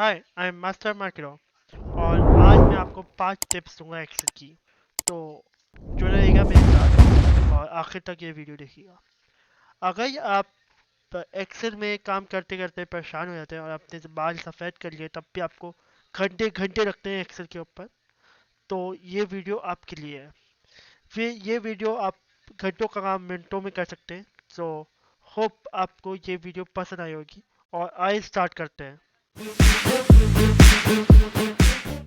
Hi I am master marketer और आज मैं आपको 5 टिप्स दूंगा एक्सेल की। तो जुड़े रहिएगा मेरे साथ और आखिर तक ये वीडियो देखिएगा। अगर आप एक्सेल में काम करते करते परेशान हो जाते हैं और अपने से बाल सफ़ेद कर लिए तब भी आपको घंटे घंटे लगते हैं एक्सेल के ऊपर, तो ये वीडियो आपके लिए है। फिर ये वीडियो आप घंटों का काम मिनटों में कर सकते हैं। सो होप आपको ये वीडियो पसंद आई होगी और आइए स्टार्ट करते हैं।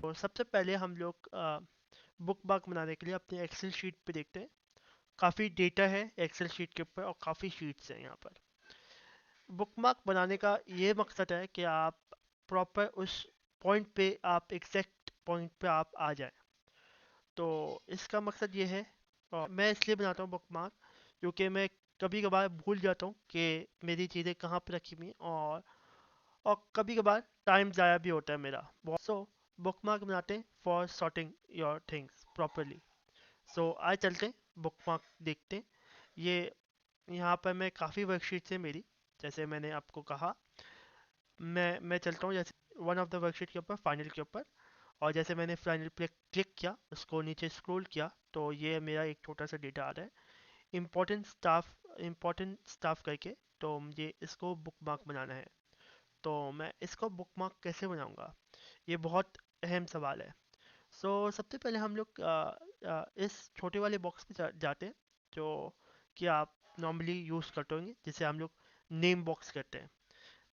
तो सबसे पहले हम लोग बुक मार्क बनाने के लिए अपने एक्सेल शीट पे देखते हैं। काफ़ी डेटा है एक्सेल शीट के ऊपर और काफ़ी शीट्स हैं यहाँ पर। बुक मार्क बनाने का ये मकसद है कि आप प्रॉपर उस पॉइंट पे, आप एग्जैक्ट पॉइंट पे आप आ जाएं। तो इसका मकसद ये है। और मैं इसलिए बनाता हूँ बुक मार्क क्योंकि मैं कभी कभार भूल जाता हूँ कि मेरी चीज़ें कहाँ पे रखी हुई हैं, और कभी कभार टाइम ज़ाया भी होता है मेरा बहुत। सो बुक मार्क बनाते हैं for sorting your things properly. So आज चलते हैं बुक मार्क देखते हैं। ये यहाँ पर मैं काफ़ी वर्कशीट्स हैं मेरी, जैसे मैंने आपको कहा। मैं चलता हूँ जैसे वन ऑफ द वर्कशीट के ऊपर, फाइनल के ऊपर। और जैसे मैंने फाइनल पे क्लिक किया, उसको नीचे स्क्रॉल किया, तो ये मेरा एक छोटा सा डेटा आ रहा है, इम्पोर्टेंट स्टाफ करके। तो मुझे इसको बुक मार्क बनाना है। तो मैं इसको बुक मार्क कैसे बनाऊंगा, ये बहुत अहम सवाल है। सबसे पहले हम लोग इस छोटे वाले बॉक्स पे जाते हैं जो कि आप नॉर्मली यूज़ करते होंगे, जिसे हम लोग नेम बॉक्स कहते हैं।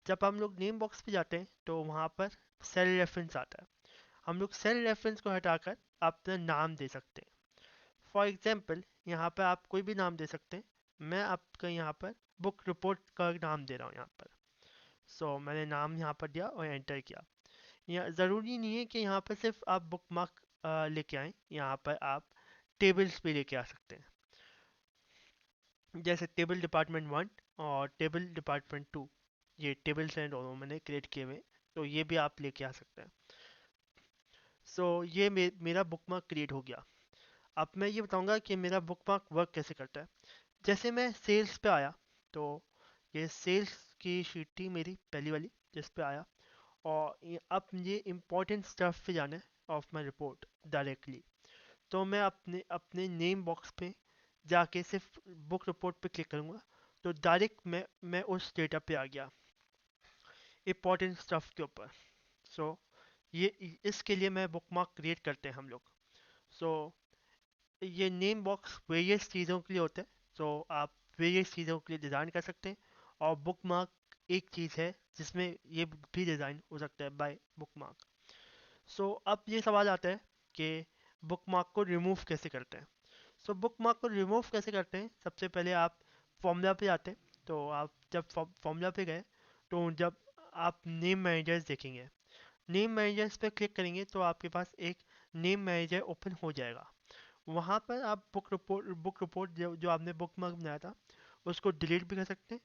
जब हम लोग नेम बॉक्स पे जाते हैं तो वहाँ पर सेल रेफरेंस आता है। हम लोग सेल रेफरेंस को हटाकर अपना नाम दे सकते हैं। फॉर एग्जांपल यहाँ पर आप कोई भी नाम दे सकते हैं। मैं आपका यहाँ पर बुक रिपोर्ट का नाम दे रहा हूँ यहाँ पर। मैंने नाम यहाँ पर दिया और एंटर किया। यहाँ ज़रूरी नहीं है कि यहाँ पर सिर्फ आप बुक मार्क लेके आएँ, यहाँ पर आप टेबल्स भी लेके आ सकते हैं, जैसे टेबल डिपार्टमेंट 1 और टेबल डिपार्टमेंट 2। ये टेबल्स हैं, दोनों मैंने क्रिएट किए हुए, तो ये भी आप लेके आ सकते हैं। ये मेरा बुक मार्क क्रिएट हो गया। अब मैं ये बताऊंगा कि मेरा बुक मार्क वर्क कैसे करता है। जैसे मैं सेल्स पे आया, तो ये सेल्स की शीट थी मेरी पहली वाली जिस पे आया। और अब ये इम्पोर्टेंट स्टफ पे जाना है ऑफ माई रिपोर्ट डायरेक्टली। तो मैं अपने अपने नेम बॉक्स पे जाके सिर्फ बुक रिपोर्ट पे क्लिक करूँगा, तो डायरेक्ट मैं उस डेटा पे आ गया, इम्पोर्टेंट स्टफ के ऊपर। सो ये इसके लिए मैं बुक मार्क क्रिएट करते हैं हम लोग। सो ये नेम बॉक्स वेरियस चीज़ों के लिए होता है। आप वेरियस चीज़ों के लिए डिज़ाइन कर सकते हैं, और बुक मार्क एक चीज़ है जिसमें ये भी डिज़ाइन हो सकता है बाय बुक मार्क। अब ये सवाल आता है कि बुक मार्क को रिमूव कैसे करते हैं। बुक मार्क को रिमूव कैसे करते हैं, सबसे पहले आप फॉर्मूला पे आते हैं। तो आप जब फॉर्मूला पे गए, तो जब आप नेम मैनेजर्स देखेंगे, नेम मैनेजर्स पे क्लिक करेंगे तो आपके पास एक नेम मैनेजर ओपन हो जाएगा। वहाँ पर आप बुक रिपोर्ट जो आपने बुक मार्क बनाया था उसको डिलीट भी कर सकते हैं,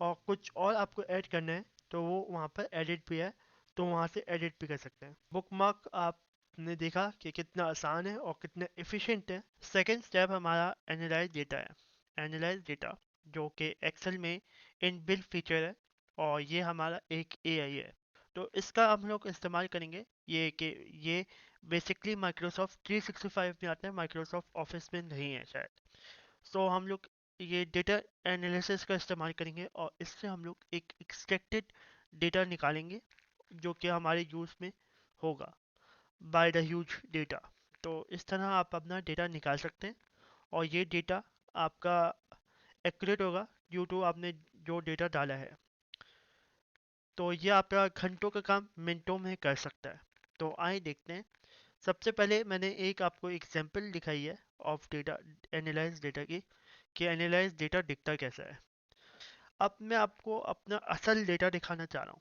और कुछ और आपको ऐड करना है तो वो वहाँ पर एडिट भी है, तो वहाँ से एडिट भी कर सकते हैं। बुक मार्क आपने देखा कि कितना आसान है और कितना एफिशिएंट है। सेकेंड स्टेप हमारा एनालाइज डेटा है। एनालाइज डेटा जो कि एक्सेल में इनबिल्ट फीचर है, और ये हमारा एक एआई है। तो इसका हम लोग इस्तेमाल करेंगे, ये बेसिकली माइक्रोसॉफ्ट 365 में आता है, माइक्रोसॉफ्ट ऑफिस में नहीं है शायद। हम लोग ये डेटा एनालिसिस का इस्तेमाल करेंगे और इससे हम लोग एक एक्सट्रैक्टेड डेटा निकालेंगे जो कि हमारे यूज़ में होगा बाय द ह्यूज डेटा। तो इस तरह आप अपना डेटा निकाल सकते हैं, और ये डेटा आपका एक्यूरेट होगा ड्यू टू आपने जो डेटा डाला है। तो ये आपका घंटों का काम मिनटों में कर सकता है। तो आइए देखते हैं। सबसे पहले मैंने एक आपको एग्जांपल दिखाई है ऑफ डेटा, एनालाइज डेटा की, कि एनालाइज डेटा दिखता कैसा है। अब मैं आपको अपना असल डेटा दिखाना चाह रहा हूँ।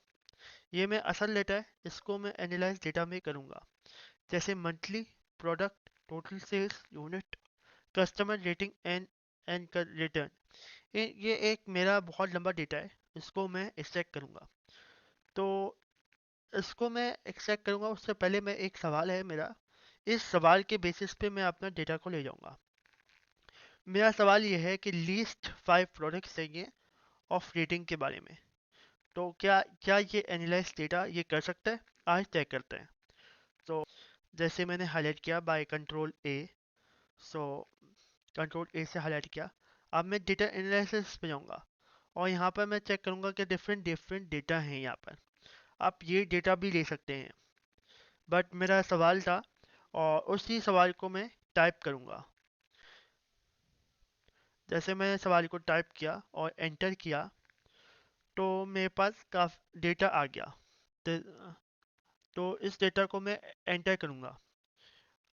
ये मैं असल डेटा है, इसको मैं एनालाइज डेटा में करूँगा, जैसे monthly, product, total sales unit, customer rating and and return. ये एक मेरा बहुत लंबा डेटा है, इसको मैं एक्सट्रैक्ट करूँगा। तो इसको मैं एक्सट्रैक्ट करूँगा उससे पहले मैं एक सवाल है मेरा, इस सवाल के बेसिस पे मैं अपना डेटा को ले जाऊँगा। मेरा सवाल ये है कि लीस्ट 5 प्रोडक्ट्स चाहिए ऑफ रेटिंग के बारे में। तो क्या क्या ये एनालाइज डेटा ये कर सकता है? आज तय करते हैं। तो जैसे मैंने हाईलाइट किया by control A. So control A से हाईलाइट किया। अब मैं डेटा एनालिसिस पे जाऊंगा और यहाँ पर मैं चेक करूंगा कि डिफरेंट डिफरेंट डेटा हैं यहाँ पर। आप ये डेटा भी ले सकते हैं, बट मेरा सवाल था और उसी सवाल को मैं टाइप करूंगा। जैसे मैंने सवाल को टाइप किया और एंटर किया तो मेरे पास काफ़ी डेटा आ गया। तो, तो इस डेटा को मैं एंटर करूंगा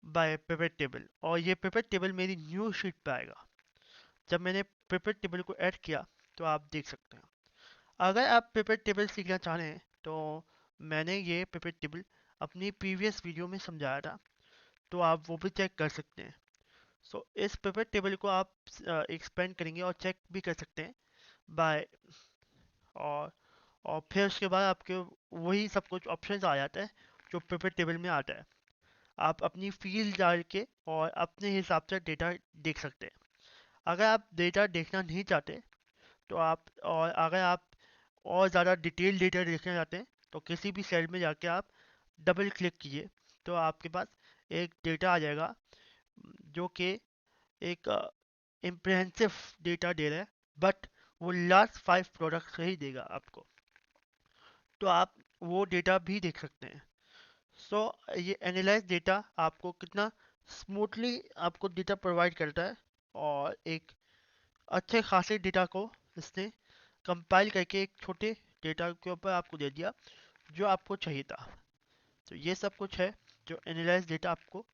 बाय पिवट टेबल और ये पिवट टेबल मेरी न्यू शीट पे आएगा। जब मैंने पिवट टेबल को ऐड किया तो आप देख सकते हैं। अगर आप पिवट टेबल सीखना चाह रहे हैं तो मैंने ये पिवट टेबल अपनी प्रीवियस वीडियो में समझाया था, तो आप वो भी चेक कर सकते हैं। सो इस पिवट टेबल को आप एक्सपेंड करेंगे और चेक भी कर सकते हैं बाय। और और फिर उसके बाद आपके वही सब कुछ ऑप्शंस आ जाता है जो पिवट टेबल में आता है। आप अपनी फील्ड डाल के और अपने हिसाब से डेटा देख सकते हैं। अगर आप डेटा देखना नहीं चाहते तो आप, और अगर आप और ज़्यादा डिटेल डेटा देखना चाहते हैं तो किसी भी सेल में जाके आप डबल क्लिक कीजिए तो आपके पास एक डेटा आ जाएगा जो कि एक इम्प्रेहेंसिव डेटा दे रहा है, बट वो लास्ट 5 प्रोडक्ट से ही देगा आपको। तो आप वो डेटा भी देख सकते हैं। सो ये एनालाइज डेटा आपको कितना स्मूथली आपको डेटा प्रोवाइड करता है और एक अच्छे खासे डेटा को इसने कंपाइल करके एक छोटे डेटा के ऊपर आपको दे दिया जो आपको चाहिए था। तो ये सब कुछ है जो एनालाइज डेटा आपको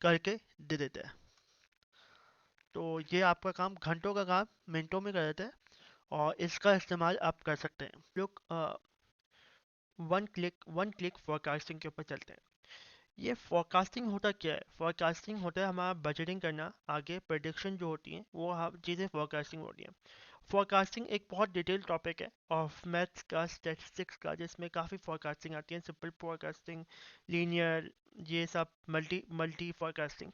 करके दे देता है। तो ये आपका काम घंटों का काम मिनटों में कर देता है और इसका इस्तेमाल आप कर सकते हैं। लोग वन क्लिक फोरकास्टिंग के ऊपर चलते हैं। ये फोरकास्टिंग होता क्या है? फोरकास्टिंग होता है हमारा बजटिंग करना, आगे प्रेडिक्शन जो होती है वो हम चीज़ें फोरकास्टिंग होती हैं। फोरकास्टिंग एक बहुत डिटेल टॉपिक है ऑफ मैथ्स का, स्टैटिस्टिक्स का, जिसमें काफ़ी फोरकास्टिंग आती है। सिंपल फोरकास्टिंग, लीनियर, ये सब मल्टी मल्टी फोरकास्टिंग।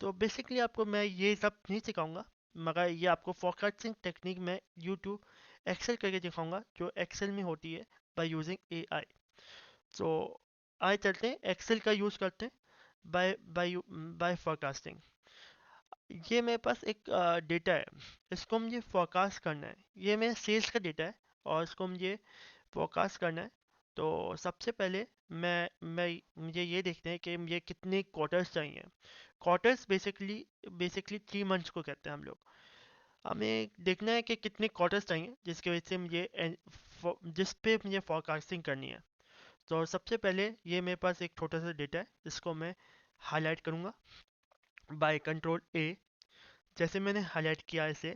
तो बेसिकली आपको मैं ये सब नहीं सिखाऊंगा, मगर ये आपको फोरकास्टिंग टेक्निक में यूट्यूब एक्सेल करके दिखाऊंगा जो एक्सेल में होती है बाय यूजिंग एआई। सो आए चलते हैं एक्सेल का यूज़ करते हैं बाय बाय बाय फोरकास्टिंग। ये मेरे पास एक डेटा है, इसको मुझे फोरकास्ट करना है। ये मेरे सेल्स का डेटा है और इसको मुझे फोरकास्ट करना है। तो सबसे पहले मैं मुझे ये देखते हैं कि मुझे कितने क्वार्टर्स चाहिए। क्वार्टर्स बेसिकली 3 मंथ्स को कहते हैं हम लोग। हमें देखना है कि कितने क्वार्टर्स चाहिए जिसकी वजह से जिस पे मुझे फोरकास्टिंग करनी है। तो सबसे पहले ये मेरे पास एक छोटा सा डेटा है, इसको मैं हाईलाइट करूँगा बाय कंट्रोल ए। जैसे मैंने हाईलाइट किया इसे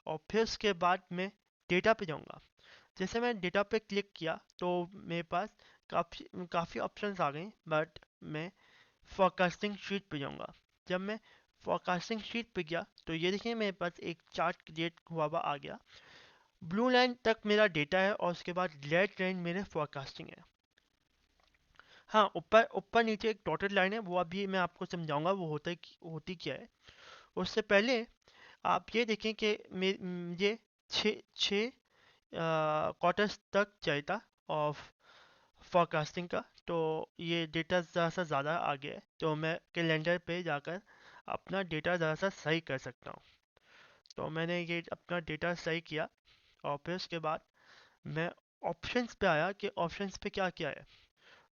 और फिर उसके बाद मैं डेटा पे जाऊँगा। जैसे मैं डेटा पे क्लिक किया तो मेरे पास काफ़ी काफ़ी ऑप्शंस आ गए, बट मैं फोरकास्टिंग शीट पे जाऊँगा। जब मैं फोरकास्टिंग शीट पे गया तो ये देखिए मेरे पास एक चार्ट क्रिएट हुआ आ गया। ब्लू लाइन तक मेरा डेटा है और उसके बाद रेड लाइन मेरे फोरकास्टिंग है। हाँ, ऊपर ऊपर नीचे एक डॉटेड लाइन है, वो अभी मैं आपको समझाऊंगा वो होती क्या है। उससे पहले आप ये देखें कि मुझे छः छः क्वार्टर्स तक चाहिए था ऑफ फोरकास्टिंग का। तो ये डेटा ज़रा सा ज़्यादा आ गया है, तो मैं कैलेंडर पे जाकर अपना डेटा ज़रा सा सही कर सकता हूँ। तो मैंने ये अपना डेटा सही किया और फिर उसके बाद मैं ऑप्शंस पे आया कि ऑप्शंस पे क्या क्या है।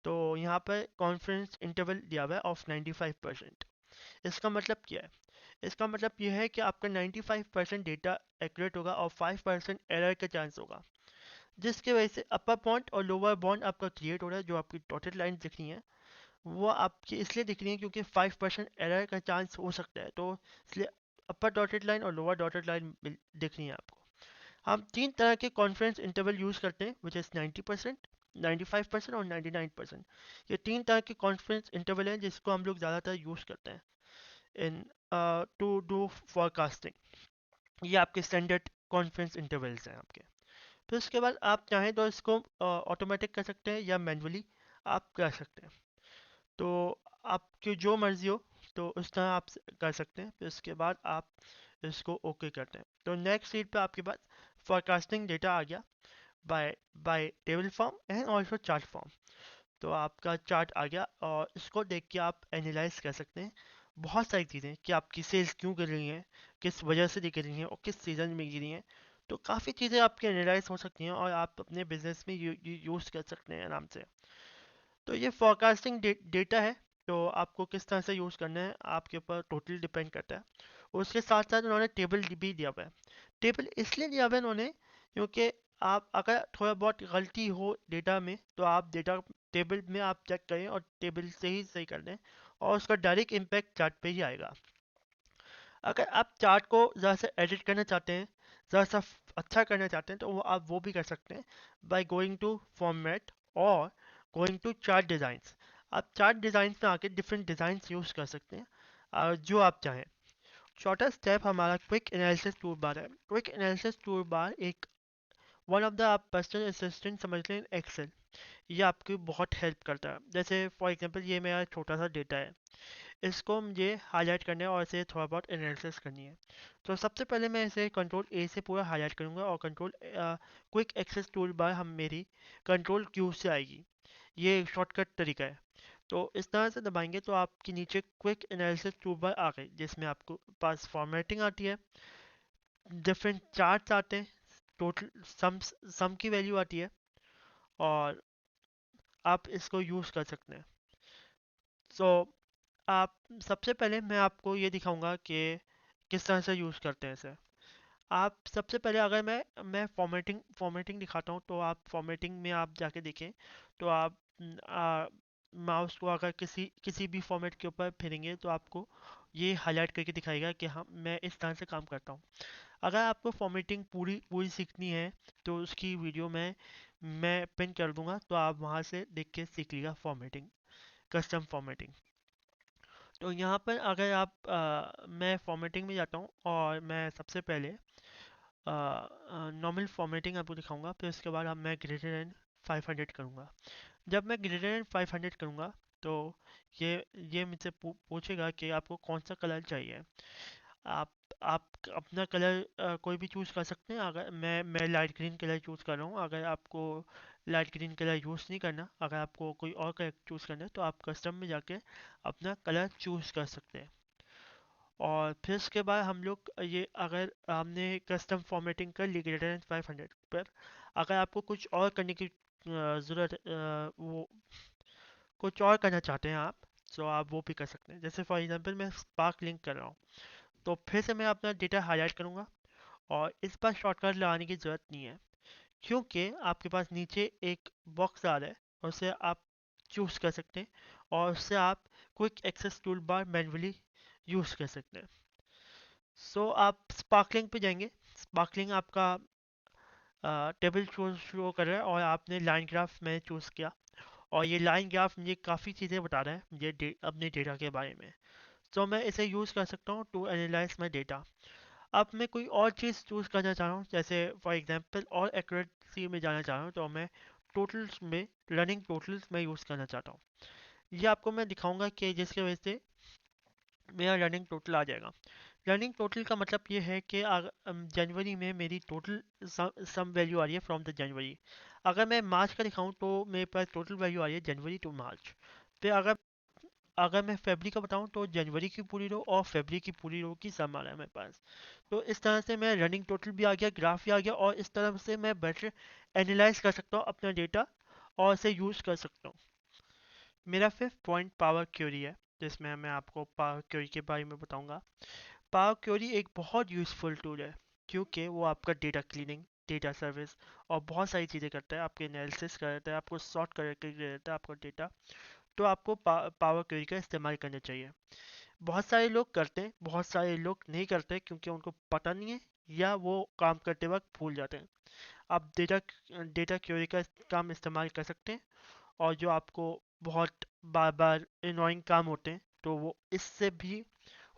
तो यहाँ पर कॉन्फिडेंस इंटरवल दिया हुआ है ऑफ 95%। इसका मतलब क्या है? इसका मतलब यह है कि आपका 95% डेटा एक्यूरेट होगा और 5% एरर का चांस होगा, जिसकी वजह से अपर बॉन्ड और लोअर बॉन्ड आपका क्रिएट हो रहा है। जो आपकी डॉटेड लाइन दिख रही है वो आपकी इसलिए दिख रही है क्योंकि 5% एरर का चांस हो सकता है, तो इसलिए अपर डॉटेड लाइन और लोअर डॉटेड लाइन दिख रही है आपको। हम 3 तरह के कॉन्फिडेंस इंटरवल यूज़ करते हैं, विच इज़ 90%, 95% और 99%। ये 3 तरह के कॉन्फिडेंस इंटरवल हैं जिसको हम लोग ज़्यादातर यूज़ करते हैं इन टू डू फॉरकास्टिंग। ये आपके स्टैंडर्ड कॉन्फिडेंस इंटरवल्स हैं आपके। फिर उसके बाद आप चाहें तो इसको ऑटोमेटिक कर सकते हैं या मैन्युअली आप कर सकते हैं। तो आपकी जो मर्ज़ी हो तो उस तरह आप कर सकते हैं। फिर उसके बाद आप इसको ओके करते हैं तो नेक्स्ट शीट पे आपके पास फोरकास्टिंग डेटा आ गया by by table form and also chart form. तो आपका चार्ट आ गया और इसको देख के आप एनालाइज कर सकते हैं बहुत सारी चीज़ें कि आपकी सेल्स क्यों गिर रही हैं, किस वजह से गिर रही हैं और किस सीज़न में गिरी हैं। तो काफ़ी चीज़ें आपकी एनालाइज हो सकती हैं और आप अपने बिजनेस में यूज़ कर सकते हैं आराम से। तो ये फोरकास्टिंग डेटा है, तो आपको किस तरह से यूज़ करना है आपके ऊपर टोटली डिपेंड करता है। उसके साथ साथ उन्होंने टेबल भी दिया हुआ है। टेबल इसलिए दिया हुआ है उन्होंने क्योंकि आप अगर थोड़ा बहुत गलती हो डेटा में तो आप डेटा टेबल में आप चेक करें और टेबल से ही सही कर दें और उसका डायरेक्ट इम्पैक्ट चार्ट पे ही आएगा। अगर आप चार्ट को ज़रा सा एडिट करना चाहते हैं, ज़रा सा अच्छा करना चाहते हैं, तो आप वो भी कर सकते हैं बाय गोइंग टू फॉर्मेट और गोइंग टू चार्ट डिज़ाइंस। आप चार्ट डिज़ाइंस में आके डिफरेंट डिज़ाइंस यूज़ कर सकते हैं जो आप चाहें। चौथा स्टेप हमारा क्विक एनालिसिस टूल बार है। क्विक एनालिसिस टूल बार एक वन ऑफ द आप पर्सनल असिस्टेंट समझ लें एक्सेल। ये आपकी बहुत हेल्प करता है। जैसे फॉर एग्जांपल ये मेरा छोटा सा डेटा है, इसको मुझे हाईलाइट करना है और इसे थोड़ा बहुत एनालिसिस करनी है। तो सबसे पहले मैं इसे कंट्रोल ए से पूरा हाईलाइट करूंगा और control quick access tool bar हम मेरी कंट्रोल क्यू से आएगी। ये एक शॉर्टकट तरीका है। तो इस तरह से दबाएंगे तो आपके नीचे क्विक एनालिसिस टूल बार आ गई, जिसमें आपको पास फॉर्मेटिंग आती है, डिफरेंट चार्ट्स आते हैं, टोटल सम की वैल्यू आती है और आप इसको यूज़ कर सकते हैं। सो आप सबसे पहले मैं आपको ये दिखाऊंगा कि किस तरह से यूज़ करते हैं इसे। आप सबसे पहले अगर मैं फॉर्मेटिंग दिखाता हूँ, तो आप फॉर्मेटिंग में आप जाके देखें तो आप माउस को अगर किसी किसी भी फॉर्मेट के ऊपर फिरेंगे तो आपको ये हाईलाइट करके दिखाएगा कि हाँ मैं इस तरह से काम करता हूँ। अगर आपको फॉर्मेटिंग पूरी पूरी सीखनी है तो उसकी वीडियो मैं पिन कर दूंगा, तो आप वहाँ से देख के सीख लीजिएगा फॉर्मेटिंग, कस्टम फॉर्मेटिंग। तो यहाँ पर अगर आप मैं फॉर्मेटिंग में जाता हूँ और मैं सबसे पहले नॉर्मल फॉर्मेटिंग आपको दिखाऊंगा, फिर उसके बाद अब मैं ग्रेटर देन 500 करूँगा। जब मैं ग्रेटर देन 500 करूँगा तो ये ये मुझसे पूछेगा कि आपको कौन सा कलर चाहिए। आप आप अपना कलर कोई भी चूज़ कर सकते हैं। अगर मैं लाइट ग्रीन कलर चूज़ कर रहा हूँ, अगर आपको लाइट ग्रीन कलर यूज़ नहीं करना, अगर आपको कोई और कलर चूज़ करना है तो आप कस्टम में जाके अपना कलर चूज़ कर सकते हैं। और फिर उसके बाद हम लोग ये अगर हमने कस्टम फॉर्मेटिंग कर ली ग्रेटर देन 500 पर, अगर आपको कुछ और करने की ज़रूरत वो कुछ और करना चाहते हैं आप, तो आप वो भी कर सकते हैं। जैसे फॉर एग्जांपल मैं स्पार्क लिंक कर रहा हूँ, तो फिर से मैं अपना डेटा हाईलाइट करूँगा और इस बार शॉर्टकट लगाने की ज़रूरत नहीं है क्योंकि आपके पास नीचे एक बॉक्स आ रहा है और उसे आप चूज़ कर सकते हैं और उससे आप quick access tool bar manually use कर सकते हैं। सो आप स्पार्कलिंग पे जाएंगे। स्पार्कलिंग आपका टेबल शो कर रहा है और आपने लाइन ग्राफ में चूज़ किया और ये लाइन ग्राफ मुझे काफ़ी चीज़ें बता रहा है मुझे अपने डेटा के बारे में। तो मैं इसे यूज़ कर सकता हूँ टू एनालाइज माई डेटा। अब मैं कोई और चीज़ चूज़ करना चाह रहा हूँ, जैसे फॉर एग्जांपल और एक्यूरेसी में जाना चाह रहा हूँ, तो मैं टोटल्स में रनिंग टोटल्स में यूज़ करना चाहता हूँ। ये आपको मैं दिखाऊंगा कि जिसकी वजह से मेरा रनिंग टोटल आ जाएगा। रनिंग टोटल का मतलब ये है कि जनवरी में मेरी टोटल सम वैल्यू आ रही है फ्रॉम द जनवरी। अगर मैं मार्च का दिखाऊं तो मेरे पास टोटल वैल्यू आ रही है जनवरी टू मार्च। फिर अगर अगर मैं फरवरी का बताऊं तो जनवरी की पूरी रो और फरवरी की पूरी रो की सम आ रहा है मेरे पास। तो इस तरह से मैं रनिंग टोटल भी आ गया, ग्राफ भी आ गया और इस तरह से मैं बेटर एनालाइज कर सकता हूँ अपना डेटा और इसे यूज़ कर सकता हूँ। मेरा फिफ्थ पॉइंट पावर क्वेरी है, जिसमें मैं आपको पावर क्वेरी के बारे में बताऊंगा। पावर क्वेरी एक बहुत यूज़फुल टूल है क्योंकि वो आपका डेटा क्लीनिंग, डेटा सर्विस और बहुत सारी चीज़ें करता है, आपके एनालिसिस करता है, आपको सॉर्ट करके देता है आपका डेटा। तो आपको पावर क्वेरी का इस्तेमाल करना चाहिए। बहुत सारे लोग करते हैं, बहुत सारे लोग नहीं करते क्योंकि उनको पता नहीं है या वो काम करते वक्त भूल जाते हैं। आप डेटा डेटा क्वेरी का काम इस्तेमाल कर सकते हैं और जो आपको बहुत बार बार इनोइंग काम होते हैं तो वो इससे भी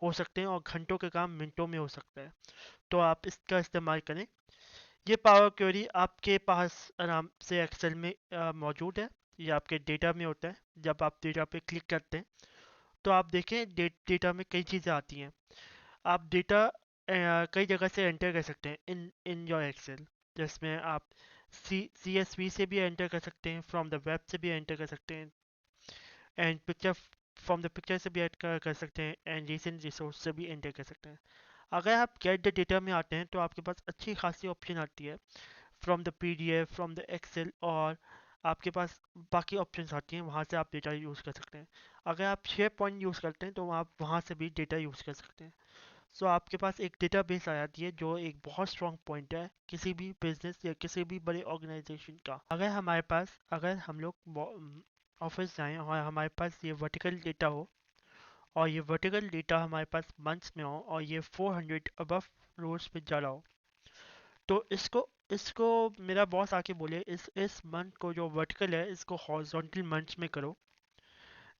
हो सकते हैं और घंटों के काम मिनटों में हो सकता है। तो आप इसका इस्तेमाल करें। ये पावर क्वेरी आपके पास आराम से एक्सेल में मौजूद है। ये आपके डेटा में होता है। जब आप डेटा पे क्लिक करते हैं तो आप देखें डेटा में कई चीज़ें आती हैं। आप डेटा कई जगह से एंटर कर सकते हैं इन इन योर एक्सेल, जिसमें आप CSV से भी एंटर कर सकते हैं, फ्रॉम द वेब से भी एंटर कर सकते हैं, and picture from the picture से भी एंटर कर सकते हैं, एंड रीसेंट रिसोर्स से भी एंटर कर सकते हैं। अगर आप गेट द डेटा में आते हैं तो आपके पास अच्छी खासी ऑप्शन आती है, from the PDF, from the Excel, और आपके पास बाकी ऑप्शंस आती हैं, वहाँ से आप डेटा यूज़ कर सकते हैं। अगर आप शेयर पॉइंट यूज़ करते हैं तो आप वहाँ से भी डेटा यूज़ कर सकते हैं। सो आपके पास एक डेटाबेस आ जाती है, जो एक बहुत स्ट्रॉन्ग पॉइंट है किसी भी बिजनेस या किसी भी बड़े ऑर्गेनाइजेशन का। अगर हम लोग ऑफिस जाएं और हमारे पास ये वर्टिकल डेटा हो, और ये वर्टिकल डेटा हमारे पास मंथ्स में हो, और ये 400 अबव रोज पे जा रहा हो, तो इसको इसको मेरा बॉस आके बोले, इस मंथ को जो वर्टिकल है इसको हॉरिजॉन्टल मंथ्स में करो,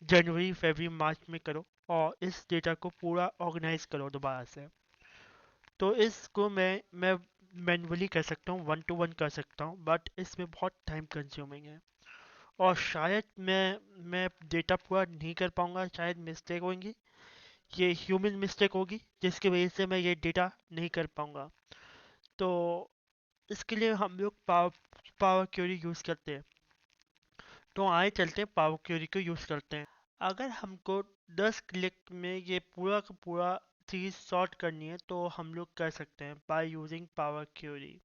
जनवरी फरवरी मार्च में करो, और इस डेटा को पूरा ऑर्गेनाइज करो दोबारा से। तो इसको मैं मैन्युअली कर सकता हूँ, वन टू वन कर सकता हूँ, बट इसमें बहुत टाइम कंज्यूमिंग है, और शायद मैं डेटा पूरा नहीं कर पाऊंगा, शायद मिस्टेक होंगी, ये ह्यूमन मिस्टेक होगी जिसकी वजह से मैं ये डेटा नहीं कर पाऊंगा। तो इसके लिए हम लोग पावर क्वेरी यूज़ करते हैं। तो आए चलते हैं पावर क्वेरी को यूज़ करते हैं। अगर हमको 10 क्लिक में ये पूरा का पूरा चीज़ सॉर्ट करनी है तो हम लोग कर सकते हैं बाय यूजिंग पावर क्वेरी।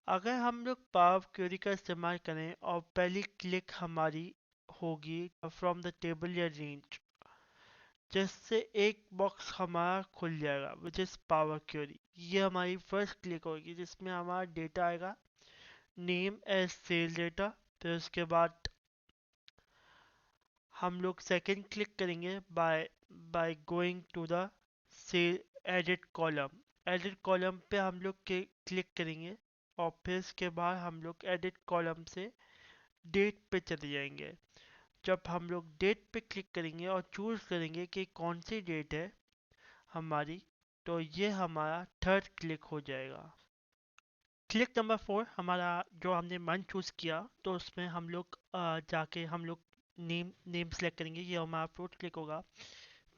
अगर हम लोग पावर क्वेरी का इस्तेमाल करें और पहली क्लिक हमारी होगी फ्रॉम द टेबल या रेंज, जिससे एक बॉक्स हमारा खुल जाएगा विच इज़ पावर क्वेरी। ये हमारी फर्स्ट क्लिक होगी जिसमें हमारा डेटा आएगा, नेम एज सेल डेटा। फिर उसके बाद हम लोग सेकंड क्लिक करेंगे by by going to the cell edit column. Edit column पे हम लोग क्लिक करेंगे, और फिर इसके बाद हम लोग एडिट कॉलम से डेट पे चले जाएंगे। जब हम लोग डेट पे क्लिक करेंगे और चूज करेंगे कि कौन सी डेट है हमारी, तो ये हमारा थर्ड क्लिक हो जाएगा। क्लिक नंबर 4 हमारा, जो हमने मंथ चूज़ किया तो उसमें हम लोग जाके हम लोग नेम सेलेक्ट करेंगे, ये हमारा फोर्थ क्लिक होगा।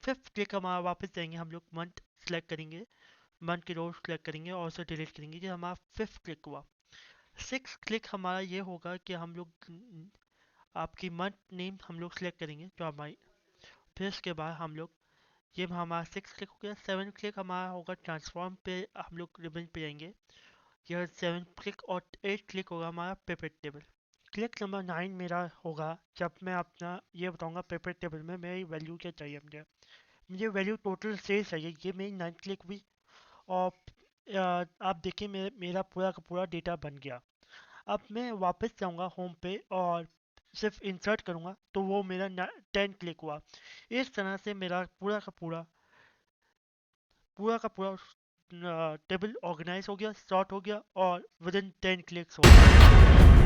फिफ्थ क्लिक हमारा वापस जाएंगे, हम लोग मंथ सेलेक्ट करेंगे, मंथ की रोज सेलेक्ट करेंगे और उसे डिलीट करेंगे, ये हमारा फिफ्थ क्लिक हुआ। सिक्स क्लिक हमारा ये होगा कि हम लोग आपकी मंथ नेम हम लोग सेलेक्ट करेंगे जो हमारी, फिर उसके बाद हम लोग, ये हमारा सिक्स क्लिक हो गया। सेवन क्लिक हमारा होगा ट्रांसफॉर्म पे, हम लोग रिबन पे जाएंगे, यह सेवन क्लिक, और एट क्लिक होगा हमारा पिवट टेबल। क्लिक नंबर 9 मेरा होगा जब मैं अपना ये बताऊंगा पिवट टेबल में मेरी वैल्यू क्या चाहिए, मुझे वैल्यू टोटल से चाहिए, ये मेरी 9 क्लिक हुई। और आप देखिए मेरा पूरा का पूरा डेटा बन गया। अब मैं वापस जाऊंगा होम पे और सिर्फ इंसर्ट करूंगा तो वो मेरा 10 क्लिक हुआ। इस तरह से मेरा पूरा का पूरा टेबल ऑर्गेनाइज हो गया, सॉर्ट हो गया, और विद इन 10 क्लिक्स हो गया।